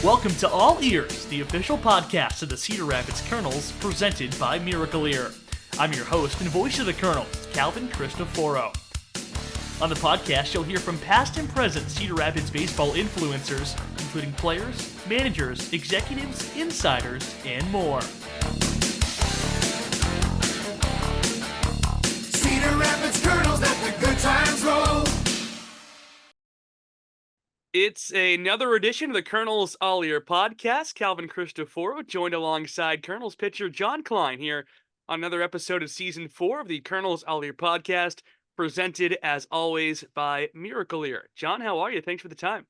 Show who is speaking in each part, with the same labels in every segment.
Speaker 1: Welcome to All Ears, the official podcast of the Cedar Rapids Kernels, presented by Miracle Ear. I'm your host and voice of the Kernels, Calvin Christoforo. On the podcast, you'll hear from past and present Cedar Rapids baseball influencers, including players, managers, executives, insiders, and more.
Speaker 2: Cedar Rapids Kernels, let the good times roll.
Speaker 1: It's another edition of the Kernels All Ear podcast. Calvin Christoforo joined alongside Kernels pitcher John Klein here on another episode of Season 4 of the Kernels All Ear podcast, presented as always by Miracle Ear. John, how are you? Thanks for the time.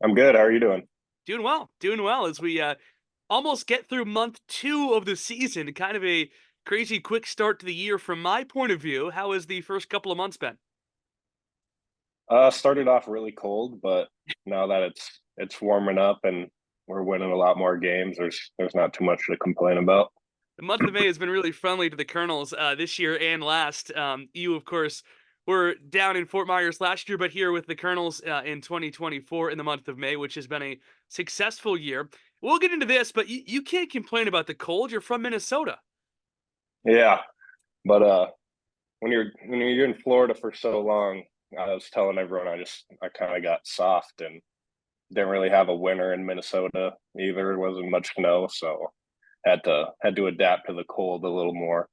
Speaker 3: I'm good. How are you doing?
Speaker 1: Doing well as we almost get through month 2 of the season. Kind of a crazy quick start to the year from my point of view. How has the first couple of months been?
Speaker 3: Started off really cold, but now that it's warming up and we're winning a lot more games, there's not too much to complain about.
Speaker 1: The month of May has been really friendly to the Kernels this year and last. You, of course, were down in Fort Myers last year, but here with the Kernels in 2024 in the month of May, which has been a successful year. We'll get into this, but you can't complain about the cold. You're from Minnesota.
Speaker 3: Yeah, but when you're in Florida for so long, I was telling everyone I kind of got soft and didn't really have a winter in Minnesota either. It wasn't much snow, so had to adapt to the cold a little more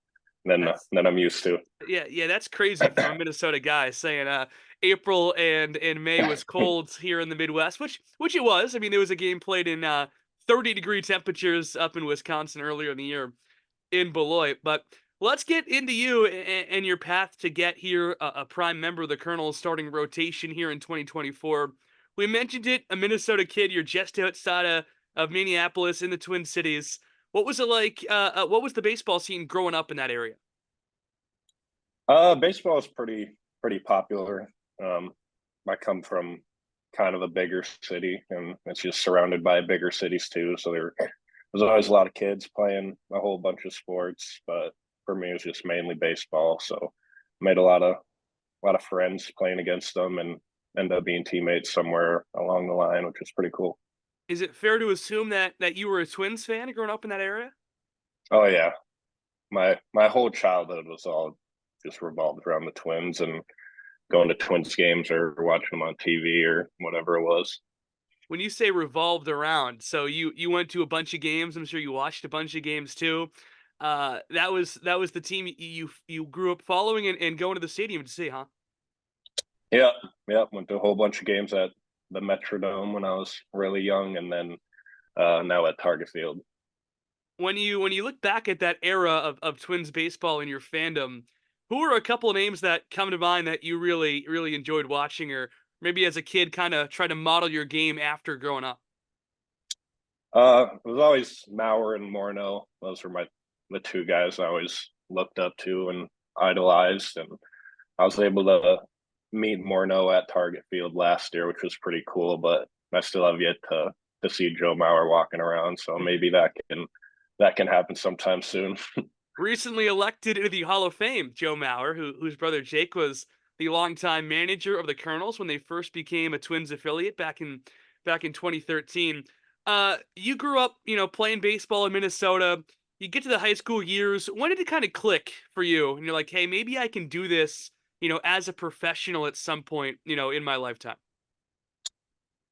Speaker 3: than I'm used to.
Speaker 1: Yeah, that's crazy from a Minnesota guy saying April and May was cold here in the Midwest, which it was. I mean, there was a game played in 30-degree temperatures up in Wisconsin earlier in the year in Beloit. But let's get into you and your path to get here, a prime member of the Kernels starting rotation here in 2024. We mentioned it, a Minnesota kid. You're just outside of Minneapolis in the Twin Cities. What was it like? What was the baseball scene growing up in that area?
Speaker 3: Baseball is pretty popular. I come from kind of a bigger city, and it's just surrounded by bigger cities too. So there was always a lot of kids playing a whole bunch of sports, but for me, it was just mainly baseball. So made a lot of friends playing against them, and ended up being teammates somewhere along the line, which is pretty cool.
Speaker 1: Is it fair to assume that you were a Twins fan growing up in that area?
Speaker 3: Oh yeah, my whole childhood was all just revolved around the Twins and going to Twins games or watching them on TV or whatever it was.
Speaker 1: When you say revolved around, so you went to a bunch of games. I'm sure you watched a bunch of games too. That was the team you grew up following and going to the stadium to see, huh?
Speaker 3: Yeah, went to a whole bunch of games at the Metrodome when I was really young, and then now at Target Field.
Speaker 1: When you look back at that era of Twins baseball in your fandom, who are a couple of names that come to mind that you really enjoyed watching, or maybe as a kid kind of try to model your game after growing up?
Speaker 3: It was always Mauer and Morneau. Those were the two guys I always looked up to and idolized, and I was able to meet Morneau at Target Field last year, which was pretty cool. But I still have yet to see Joe Mauer walking around, so maybe that can happen sometime soon.
Speaker 1: Recently elected into the Hall of Fame, Joe Mauer, whose brother Jake was the longtime manager of the Kernels when they first became a Twins affiliate back in 2013. You grew up, playing baseball in Minnesota. You get to the high school years. When did it kind of click for you? And you're like, hey, maybe I can do this, as a professional at some point, in my lifetime.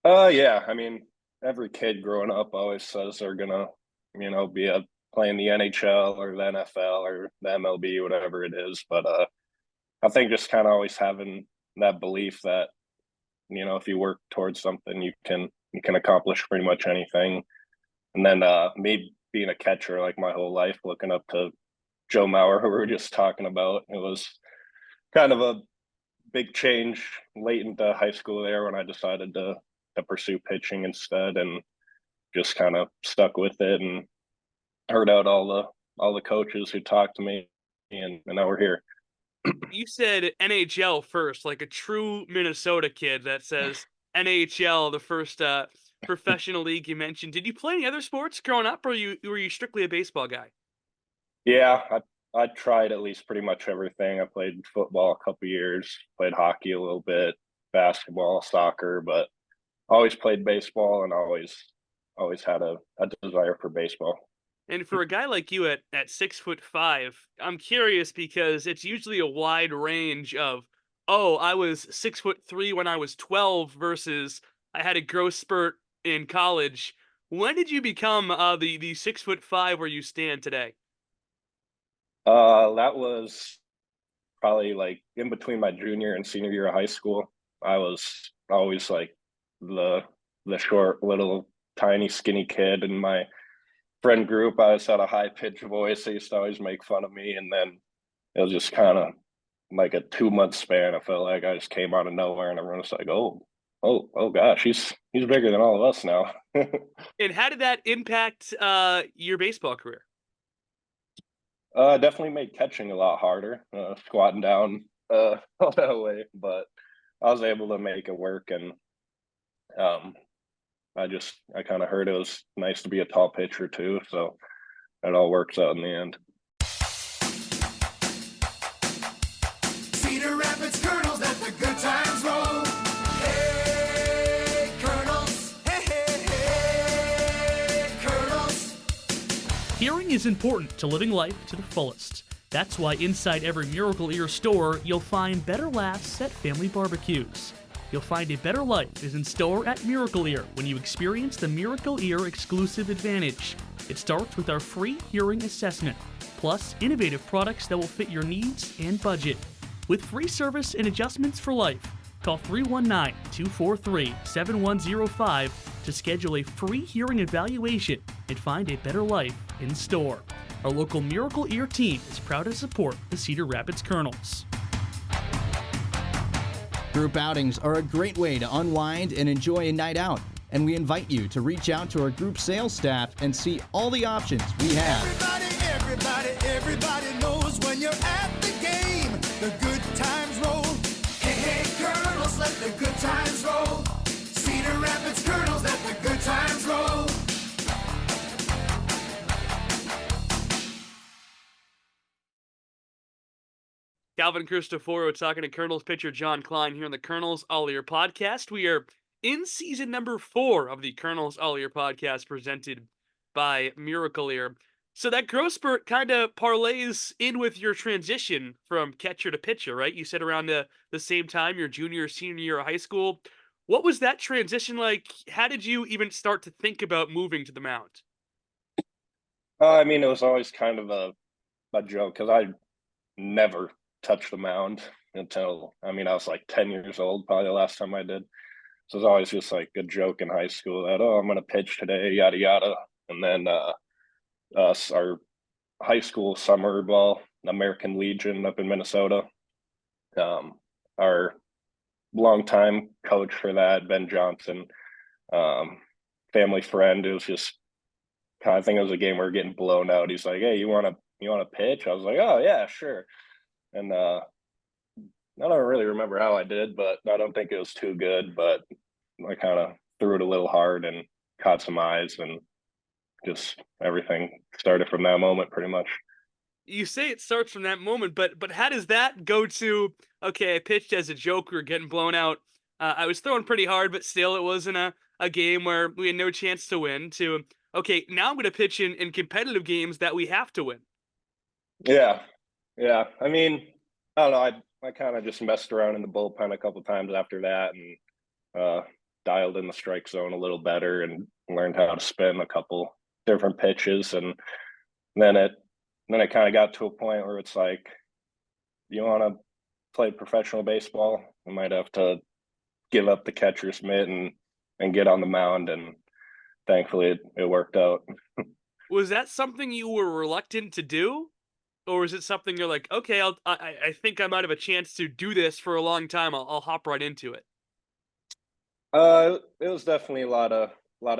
Speaker 3: Yeah. I mean, every kid growing up always says they're gonna, be playing the NHL or the NFL or the MLB, whatever it is. But I think just kind of always having that belief that, if you work towards something, you can accomplish pretty much anything. And then me being a catcher like my whole life, looking up to Joe Mauer, who we were just talking about, it was kind of a big change late into high school there when I decided to pursue pitching instead, and just kind of stuck with it and heard out all the coaches who talked to me, and now we're here.
Speaker 1: You said NHL first, like a true Minnesota kid that says NHL, the first professional league you mentioned. Did you play any other sports growing up, or were you strictly a baseball guy?
Speaker 3: Yeah, I tried at least pretty much everything. I played football a couple years, played hockey a little bit, basketball, soccer, but always played baseball and always always had a desire for baseball.
Speaker 1: And for a guy like you at 6'5", I'm curious because it's usually a wide range of, oh, I was 6'3" when I was 12 versus I had a growth spurt in college. When did you become the 6'5" where you stand today?
Speaker 3: That was probably like in between my junior and senior year of high school. I was always like the short, little, tiny, skinny kid in my friend group. I always had a high pitched voice. They used to always make fun of me, and then it was just kind of like a 2 month span. I felt like I just came out of nowhere, and everyone was like, "Oh gosh, he's bigger than all of us now."
Speaker 1: And how did that impact your baseball career?
Speaker 3: Definitely made catching a lot harder, squatting down all that way, but I was able to make it work, and um, I kind of heard it was nice to be a tall pitcher too, so it all works out in the end.
Speaker 2: Cedar Rapids Kernels, let the good times roll. Hey, Kernels. Hey, Kernels.
Speaker 4: Hearing is important to living life to the fullest. That's why inside every Miracle Ear store, you'll find better laughs at family barbecues. You'll find a better life is in store at Miracle Ear when you experience the Miracle Ear exclusive advantage. It starts with our free hearing assessment, plus innovative products that will fit your needs and budget. With free service and adjustments for life, call 319-243-7105 to schedule a free hearing evaluation and find a better life in store. Our local Miracle Ear team is proud to support the Cedar Rapids Kernels.
Speaker 5: Group outings are a great way to unwind and enjoy a night out, and we invite you to reach out to our group sales staff and see all the options we have.
Speaker 2: Everybody knows when you're at the game, the good times roll. Hey, Kernels, let the good times roll. Cedar Rapids Kernels, let the good times roll.
Speaker 1: Calvin Christoforo talking to Kernels pitcher John Klein here on the Kernels All Ear podcast. We are in season number 4 of the Kernels All Ear podcast presented by Miracle Ear. So that growth spurt kind of parlays in with your transition from catcher to pitcher, right? You said around the same time, your junior or senior year of high school. What was that transition like? How did you even start to think about moving to the mound?
Speaker 3: I mean, it was always kind of a joke because I never touched the mound until I mean I was like 10 years old, probably the last time I did. So it was always just like a joke in high school that I'm gonna pitch today, yada yada. And then our high school summer ball, American Legion up in Minnesota. Our longtime coach for that, Ben Johnson, family friend, it was just I think it was a game we were getting blown out. He's like, "Hey, you wanna pitch?" I was like, "Oh yeah, sure." And I don't really remember how I did, but I don't think it was too good. But I kind of threw it a little hard and caught some eyes, and just everything started from that moment, pretty much.
Speaker 1: You say it starts from that moment, but how does that go to, okay, I pitched as a joke, we were getting blown out. I was throwing pretty hard, but still it wasn't a game where we had no chance to win, to, okay, now I'm going to pitch in competitive games that we have to win.
Speaker 3: Yeah, yeah. I mean, I don't know. I kind of just messed around in the bullpen a couple times after that, and dialed in the strike zone a little better, and learned how to spin a couple different pitches, and then it kind of got to a point where it's like, you want to play professional baseball, you might have to give up the catcher's mitt and get on the mound, and thankfully it worked out.
Speaker 1: Was that something you were reluctant to do? Or is it something you're like, okay, I think I might have a chance to do this for a long time. I'll hop right into it.
Speaker 3: It was definitely a lot of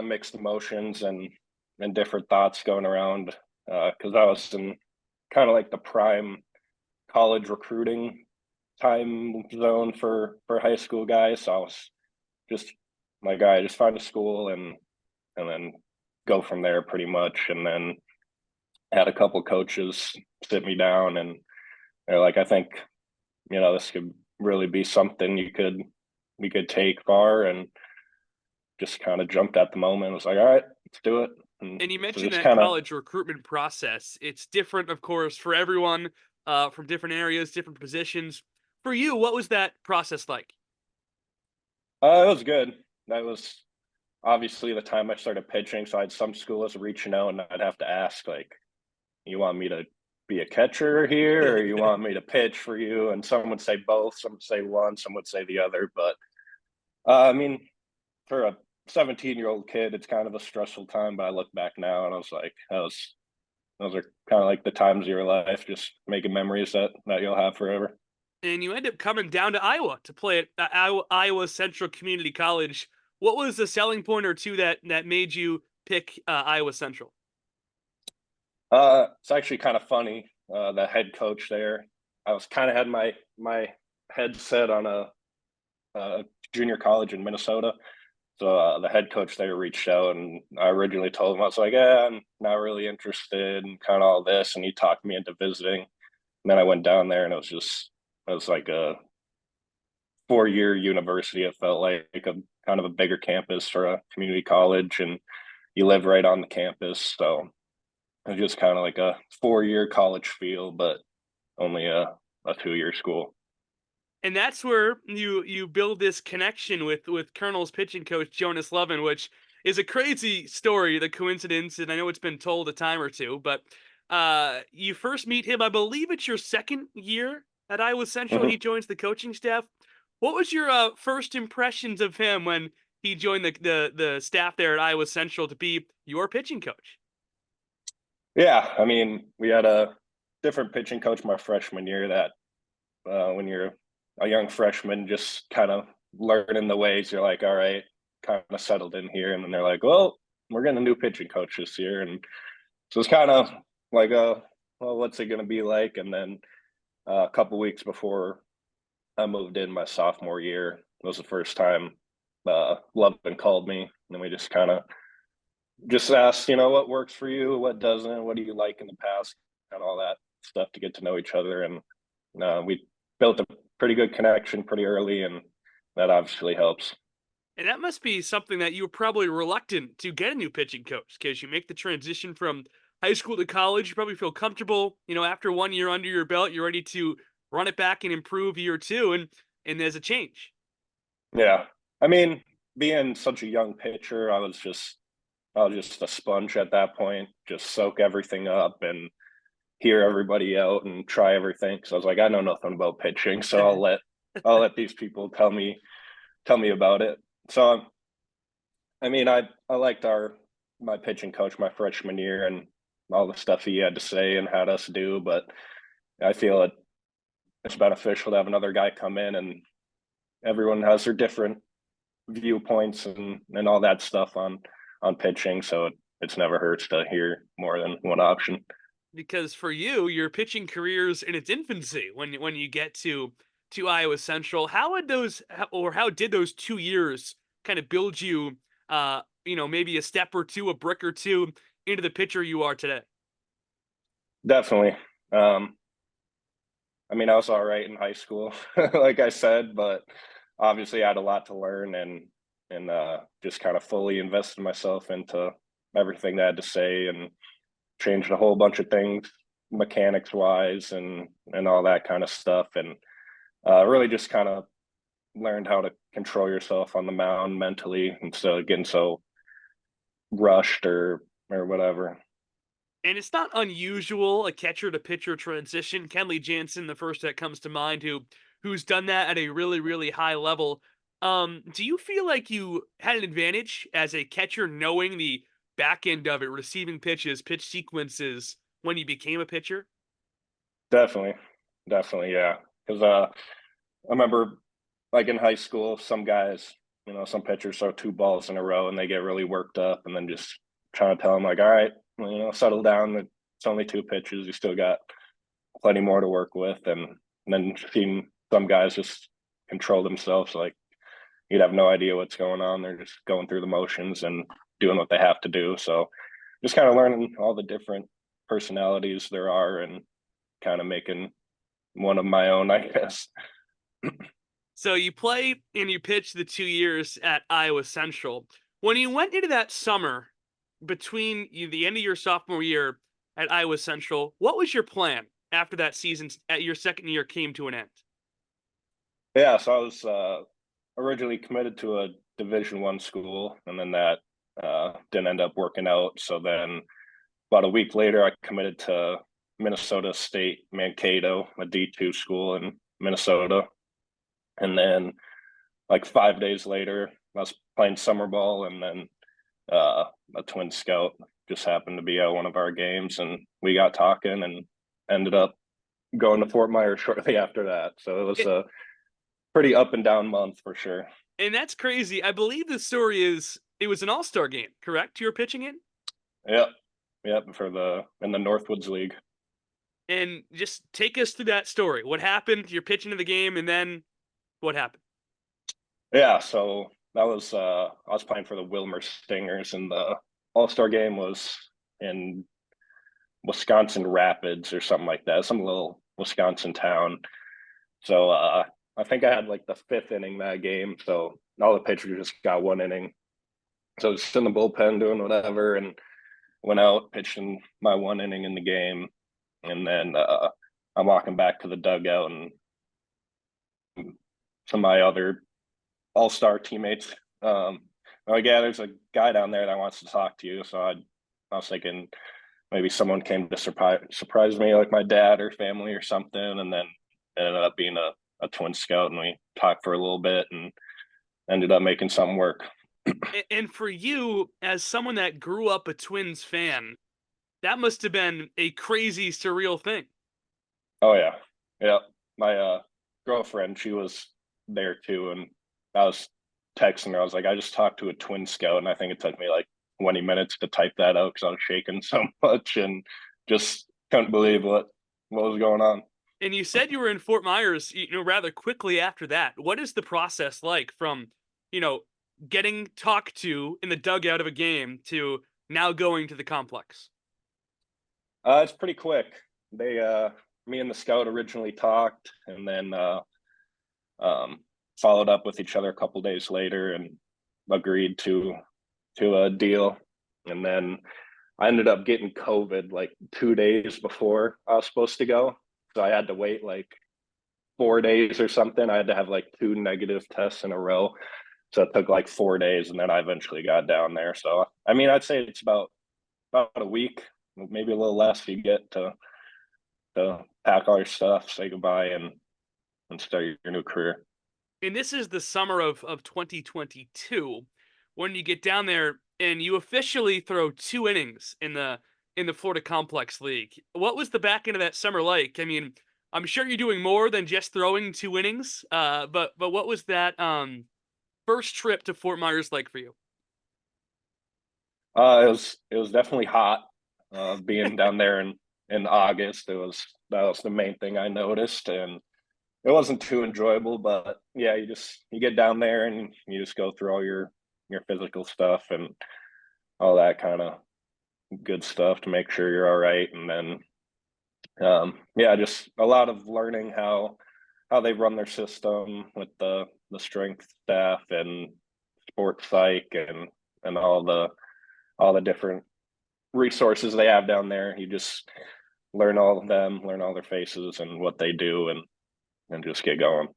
Speaker 3: mixed emotions and different thoughts going around, because I was in kind of like the prime college recruiting time zone for high school guys. So I was just my guy, just find a school and then go from there pretty much. And then had a couple coaches sit me down, and they're like, I think, this could really be something we could take far, and just kind of jumped at the moment. I was like, all right, let's do it. And
Speaker 1: And you
Speaker 3: so
Speaker 1: mentioned
Speaker 3: just
Speaker 1: that
Speaker 3: kind of,
Speaker 1: college recruitment process. It's different, of course, for everyone, from different areas, different positions. For you, what was that process like?
Speaker 3: it was good. That was obviously the time I started pitching. So I had some schools reaching out and I'd have to ask, like, you want me to be a catcher here or you want me to pitch for you? And some would say both, some would say one, some would say the other. But I mean, for a 17-year-old kid, it's kind of a stressful time. But I look back now and I was like, those are kind of like the times of your life, just making memories that you'll have forever.
Speaker 1: And you end up coming down to Iowa to play at Iowa Central Community College. What was the selling point or two that made you pick Iowa Central?
Speaker 3: It's actually kind of funny. The head coach there, I was kind of had my head set on a junior college in Minnesota. So the head coach there reached out, and I originally told him I was like, "Yeah, I'm not really interested," and kind of all this. And he talked me into visiting. And then I went down there, and it was like a 4-year university. It felt like a kind of a bigger campus for a community college, and you live right on the campus. So it was just kind of like a 4-year college feel, but only a 2-year school.
Speaker 1: And that's where you build this connection with Kernels pitching coach Jonas Levin, which is a crazy story, the coincidence, and I know it's been told a time or two, but you first meet him, I believe it's your second year at Iowa Central. He
Speaker 3: Mhm.
Speaker 1: joins the coaching staff. What was your first impressions of him when he joined the staff there at Iowa Central to be your pitching coach?
Speaker 3: Yeah, I mean, we had a different pitching coach my freshman year. That when you're a young freshman, just kind of learning the ways, you're like, all right, kind of settled in here, and then they're like, well, we're getting a new pitching coach this year, and so it's kind of like, well, what's it going to be like? And then a couple weeks before I moved in my sophomore year was the first time Lovin called me, and we just kind of just asked, what works for you, what doesn't, what do you like in the past, and all that stuff to get to know each other. And we built a pretty good connection pretty early, and that obviously helps.
Speaker 1: And that must be something that you were probably reluctant to get a new pitching coach because you make the transition from high school to college. You probably feel comfortable, after 1 year under your belt, you're ready to run it back and improve year two, and there's a change.
Speaker 3: Yeah, I mean, being such a young pitcher, I was just a sponge at that point, just soak everything up and hear everybody out and try everything. So I was like, I know nothing about pitching, so I'll let these people tell me about it. So I mean, I liked my pitching coach my freshman year and all the stuff he had to say and had us do, but I feel it's beneficial to have another guy come in, and everyone has their different viewpoints and all that stuff on pitching. So it's never hurts to hear more than one option.
Speaker 1: Because for you, your pitching career's in its infancy when you get to Iowa Central. How did those 2 years kind of build you, maybe a step or two, a brick or two into the pitcher you are today?
Speaker 3: Definitely. Um, I mean, I was all right in high school, like I said, but obviously I had a lot to learn, and just kind of fully invested myself into everything they had to say, and changed a whole bunch of things mechanics wise and all that kind of stuff, and really just kind of learned how to control yourself on the mound mentally instead of getting so rushed or whatever.
Speaker 1: And it's not unusual, a catcher to pitcher transition. Kenley Jansen, the first that comes to mind, who's done that at a really, really high level. Do you feel like you had an advantage as a catcher knowing the back end of it, receiving pitches, pitch sequences when you became a pitcher?
Speaker 3: Definitely, definitely, yeah. Because I remember, like in high school, some guys, some pitchers throw 2 balls in a row and they get really worked up, and then just trying to tell them like, all right, well, settle down. It's only 2 pitches. You still got plenty more to work with, and then seeing some guys just control themselves, like you'd have no idea what's going on. They're just going through the motions and doing what they have to do. So just kind of learning all the different personalities there are and kind of making one of my own, I guess.
Speaker 1: So you play and you pitch the 2 years at Iowa Central. When you went into that summer, between the end of your sophomore year at Iowa Central, what was your plan after that season at your second year came to an end?
Speaker 3: Yeah, so I was originally committed to a Division 1 school, and then that didn't end up working out. So then about a week later, I committed to Minnesota State Mankato, a D2 school in Minnesota. And then like 5 days later, I was playing summer ball, and then a twin scout just happened to be at one of our games, and we got talking and ended up going to Fort Myers shortly after that. So it was a pretty up and down month for sure.
Speaker 1: And that's crazy. I believe the story is it was an all-star game, correct? You were pitching in?
Speaker 3: Yep. Yep. In the Northwoods League.
Speaker 1: And just take us through that story. What happened? You're pitching to the game, and then what happened?
Speaker 3: Yeah, so that was I was playing for the Wilmer Stingers, and the All-Star game was in Wisconsin Rapids or something like that, some little Wisconsin town. So I think I had like the fifth inning that game. So all the pitchers just got one inning. So I was just in the bullpen doing whatever, and went out pitching my one inning in the game, and then I'm walking back to the dugout, and some of my other all-star teammates like, yeah, there's a guy down there that wants to talk to you. So I was thinking maybe someone came to surprise me, like my dad or family or something, and then it ended up being a twin scout, and we talked for a little bit and ended up making something work.
Speaker 1: And for you, as someone that grew up a Twins fan, that must have been a crazy, surreal thing.
Speaker 3: Oh yeah, yeah. My girlfriend, she was there too, and I was texting her. I was like, I just talked to a twin scout, and I think it took me like 20 minutes to type that out because I was shaking so much and just couldn't believe what was going on.
Speaker 1: And you said you were in Fort Myers, rather quickly after that. What is the process like from, you know, getting talked to in the dugout of a game to now going to the complex?
Speaker 3: It's pretty quick. They me and the scout originally talked, and then followed up with each other a couple days later and agreed to a deal. And then I ended up getting COVID like 2 days before I was supposed to go, so I had to wait like 4 days or something. I had to have like 2 negative tests in a row, so it took like 4 days, and then I eventually got down there. So I mean, I'd say it's about a week, maybe a little less. You get to pack all your stuff, say goodbye, and start your new career.
Speaker 1: And this is the summer of 2022 when you get down there and you officially throw 2 innings in the Florida Complex League. What was the back end of that summer like? I mean, I'm sure you're doing more than just throwing 2 innings. But what was that first trip to Fort Myers like for you?
Speaker 3: It was definitely hot. Being down there in August, that was the main thing I noticed, and it wasn't too enjoyable. But yeah, you get down there and you just go through all your physical stuff and all that kind of good stuff to make sure you're all right. And then yeah, just a lot of learning how they run their system with the strength staff and sports psych and all the different resources they have down there. You just learn all of them, learn all their faces and what they do, and just get going.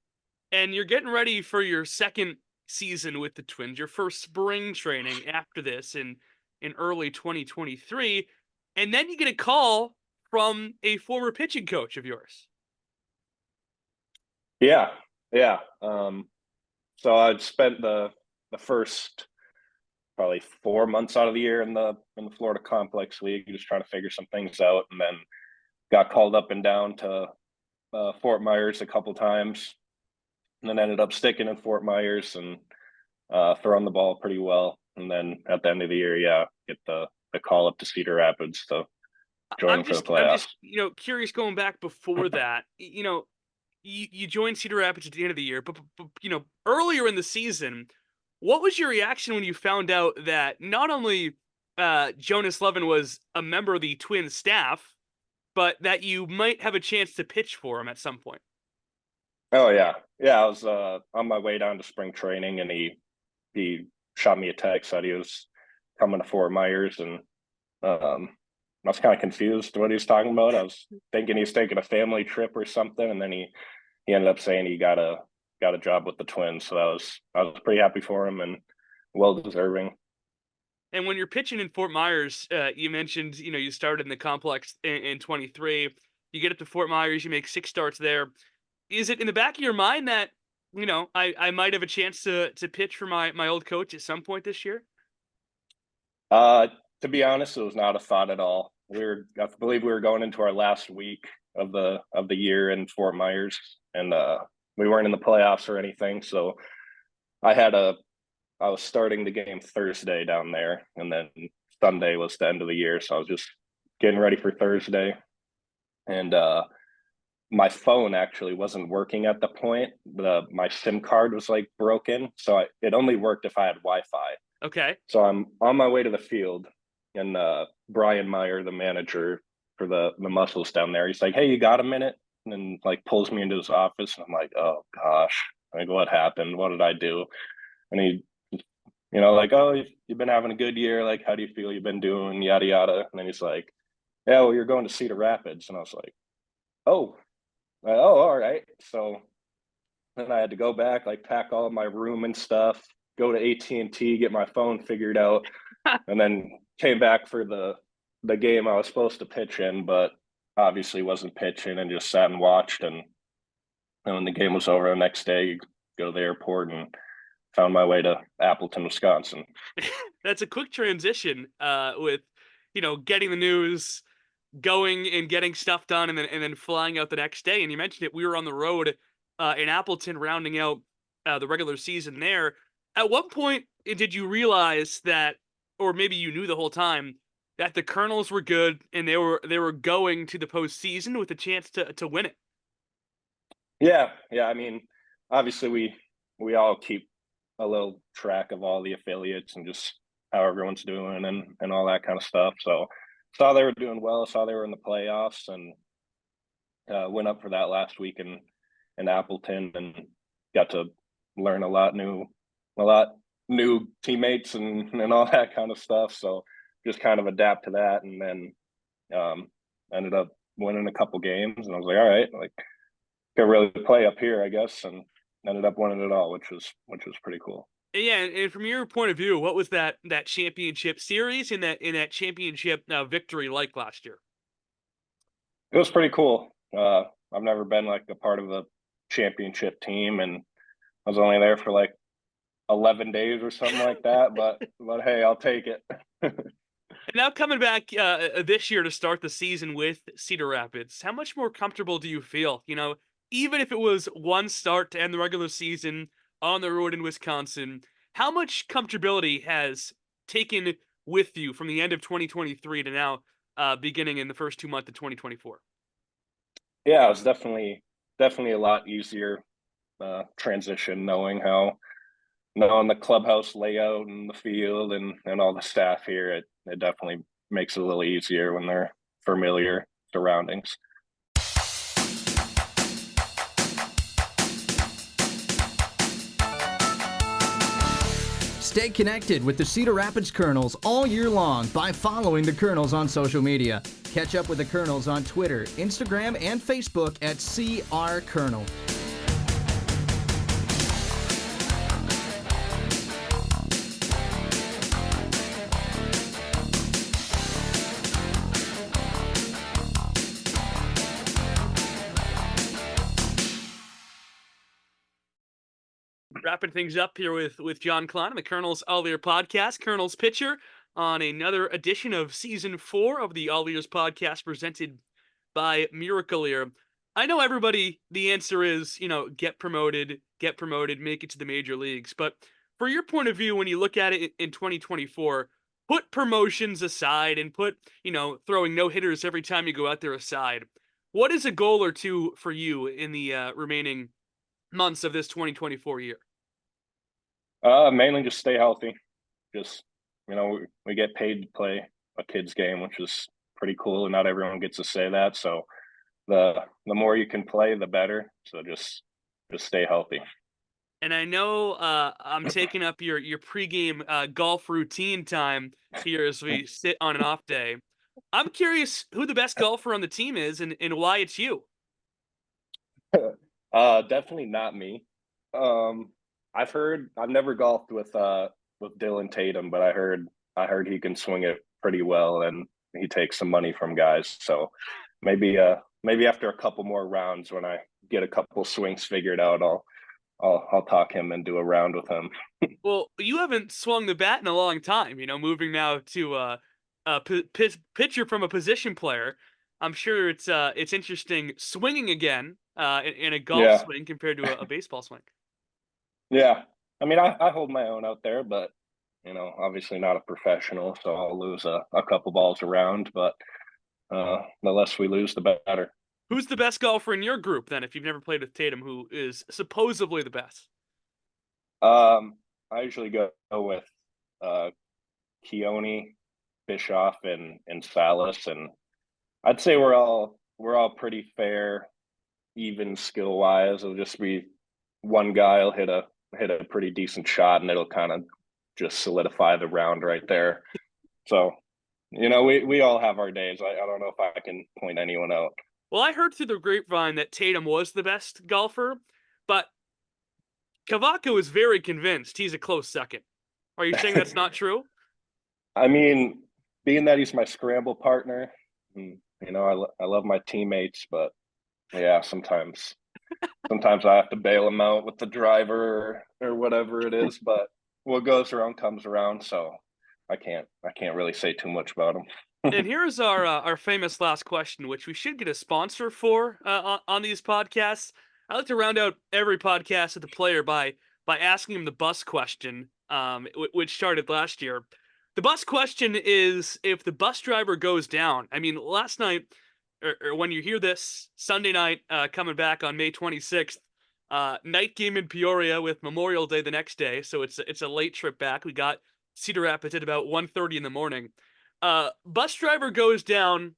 Speaker 1: And you're getting ready for your second season with the Twins, your first spring training after this in early 2023, and then you get a call from a former pitching coach of yours.
Speaker 3: Yeah, yeah. So I'd spent the first probably 4 months out of the year in the Florida Complex League, just trying to figure some things out, and then got called up and down to Fort Myers a couple times, and then ended up sticking in Fort Myers and throwing the ball pretty well. And then at the end of the year, yeah, get the call up to Cedar Rapids to join them for the
Speaker 1: I'm
Speaker 3: playoffs.
Speaker 1: just, curious going back before that. You joined Cedar Rapids at the end of the year, but earlier in the season, what was your reaction when you found out that not only Jonas Levin was a member of the Twins staff, but that you might have a chance to pitch for him at some point?
Speaker 3: Oh yeah, yeah. I was on my way down to spring training, and he shot me a text that he was coming to Fort Myers, and I was kind of confused what he was talking about. I was thinking he was taking a family trip or something, and then he ended up saying he got a job with the Twins. So I was pretty happy for him and well deserving.
Speaker 1: And when you're pitching in Fort Myers, you mentioned, you started in the complex in 23. You get up to Fort Myers, you make 6 starts there. Is it in the back of your mind that, I might have a chance to pitch for my old coach at some point this year?
Speaker 3: Uh, to be honest, it was not a thought at all. I believe we were going into our last week of the year in Fort Myers, and we weren't in the playoffs or anything. So I had I was starting the game Thursday down there, and then Sunday was the end of the year. So I was just getting ready for Thursday, and my phone actually wasn't working at the point. My SIM card was like broken, so it only worked if I had Wi-Fi.
Speaker 1: Okay.
Speaker 3: So I'm on my way to the field, and Brian Meyer, the manager for the Muscles down there, he's like, "Hey, you got a minute?" And then like pulls me into his office, and I'm like, "Oh gosh, like what happened? What did I do?" And he, like, "Oh, you've been having a good year. Like, how do you feel you've been doing? Yada yada." And then he's like, "Yeah, well, you're going to Cedar Rapids," and I was like, "Oh, all right." So then I had to go back, like pack all of my room and stuff, go to AT&T, get my phone figured out, and then came back for the game I was supposed to pitch in, but obviously wasn't pitching and just sat and watched. And when the game was over the next day, go to the airport and found my way to Appleton, Wisconsin.
Speaker 1: That's a quick transition with, getting the news, going and getting stuff done, and then flying out the next day. And you mentioned it, we were on the road in Appleton, rounding out the regular season there. At what point did you realize that, or maybe you knew the whole time, that the Kernels were good and they were going to the postseason with a chance to win it?
Speaker 3: Yeah. I mean, obviously we all keep a little track of all the affiliates and just how everyone's doing and all that kind of stuff. So saw they were doing well, saw they were in the playoffs, and went up for that last week in Appleton and got to learn a lot new teammates and all that kind of stuff. So just kind of adapt to that, and then ended up winning a couple games, and I was like, all right, like could really play up here, I guess, and ended up winning it all, which was pretty cool.
Speaker 1: Yeah, and from your point of view, what was that championship series and that championship victory like last year?
Speaker 3: It was pretty cool. I've never been like a part of a championship team, and I was only there for like 11 days or something like that. But hey, I'll take it.
Speaker 1: And now coming back this year to start the season with Cedar Rapids, how much more comfortable do you feel? Even if it was one start to end the regular season on the road in Wisconsin, how much comfortability has taken with you from the end of 2023 to now, beginning in the first 2 months of 2024?
Speaker 3: Yeah, it was definitely a lot easier transition, knowing the clubhouse layout and the field and all the staff here. It definitely makes it a little easier when they're familiar surroundings.
Speaker 5: Stay connected with the Cedar Rapids Kernels all year long by following the Kernels on social media. Catch up with the Kernels on Twitter, Instagram, and Facebook at CR Kernel.
Speaker 1: Wrapping things up here with John Klein on the Kernels All Ear podcast, Kernels pitcher, on another edition of season 4 of the All Ears podcast presented by Miracle Ear. I know everybody, the answer is, get promoted, make it to the major leagues. But for your point of view, when you look at it in 2024, put promotions aside and put, throwing no hitters every time you go out there aside. What is a goal or two for you in the remaining months of this 2024 year?
Speaker 3: Mainly just stay healthy. Just we get paid to play a kid's game, which is pretty cool, and not everyone gets to say that. So the more you can play, the better. So just stay healthy.
Speaker 1: And I know I'm taking up your pregame golf routine time here as we sit on an off day. I'm curious who the best golfer on the team is and why it's you.
Speaker 3: Definitely not me. Um, I've never golfed with Dylan Tatum, but I heard he can swing it pretty well, and he takes some money from guys. So maybe after a couple more rounds, when I get a couple swings figured out, I'll talk him and do a round with him.
Speaker 1: Well, you haven't swung the bat in a long time, moving now to pitcher from a position player. I'm sure it's interesting swinging again in a golf
Speaker 3: Yeah,
Speaker 1: swing compared to a baseball swing.
Speaker 3: yeah. I mean, I hold my own out there, but obviously not a professional, so I'll lose a couple balls around. But the less we lose, the better.
Speaker 1: Who's the best golfer in your group then, if you've never played with Tatum, who is supposedly the best?
Speaker 3: I usually go with uh, Keone, Bischoff, and Salas, and I'd say we're all pretty fair, even skill wise. It'll just be one guy will hit a pretty decent shot, and it'll kind of just solidify the round right there. So we all have our days. I don't know if I can point anyone out.
Speaker 1: Well, I heard through the grapevine that Tatum was the best golfer, but Cavaco is very convinced he's a close second. Are you saying that's not true?
Speaker 3: I mean, being that he's my scramble partner, I love my teammates, but yeah, sometimes I have to bail him out with the driver or whatever it is. But what goes around comes around, so I can't really say too much about him.
Speaker 1: And here's our famous last question, which we should get a sponsor for on these podcasts. I like to round out every podcast with the player by asking him the bus question, which started last year. The bus question is, if the bus driver goes down. I mean, last night, or when you hear this, Sunday night, coming back on May 26th, night game in Peoria with Memorial Day the next day, so it's a late trip back. We got Cedar Rapids at about 1:30 in the morning. Bus driver goes down,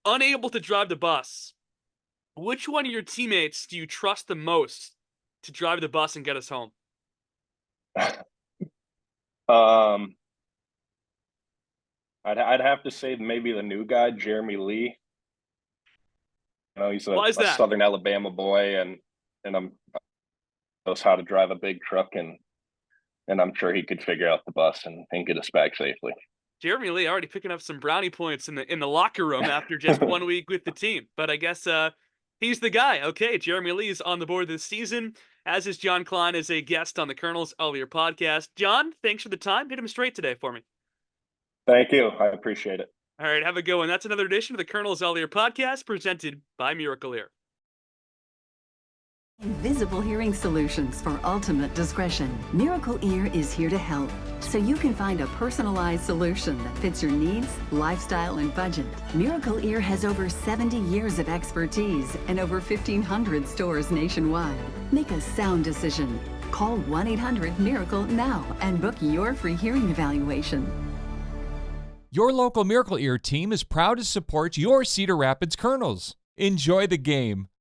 Speaker 1: unable to drive the bus. Which one of your teammates do you trust the most to drive the bus and get us home?
Speaker 3: um, I'd have to say maybe the new guy, Jeremy Lee. He's a,
Speaker 1: Why is
Speaker 3: a
Speaker 1: that?
Speaker 3: Southern Alabama boy, and knows how to drive a big truck, and I'm sure he could figure out the bus and get us back safely.
Speaker 1: Jeremy Lee already picking up some brownie points in the locker room after just 1 week with the team. But I guess he's the guy. Okay, Jeremy Lee's on the board this season, as is John Klein as a guest on the Kernels All Year podcast. John, thanks for the time. Hit him straight today for me.
Speaker 3: Thank you. I appreciate it.
Speaker 1: All right, have a good one. That's another edition of the Kernels All Year podcast presented by Miracle Ear.
Speaker 6: Invisible Hearing Solutions for ultimate discretion. Miracle Ear is here to help, so you can find a personalized solution that fits your needs, lifestyle, and budget. Miracle Ear has over 70 years of expertise and over 1,500 stores nationwide. Make a sound decision. Call 1-800-MIRACLE now and book your free hearing evaluation.
Speaker 7: Your local Miracle Ear team is proud to support your Cedar Rapids Kernels. Enjoy the game.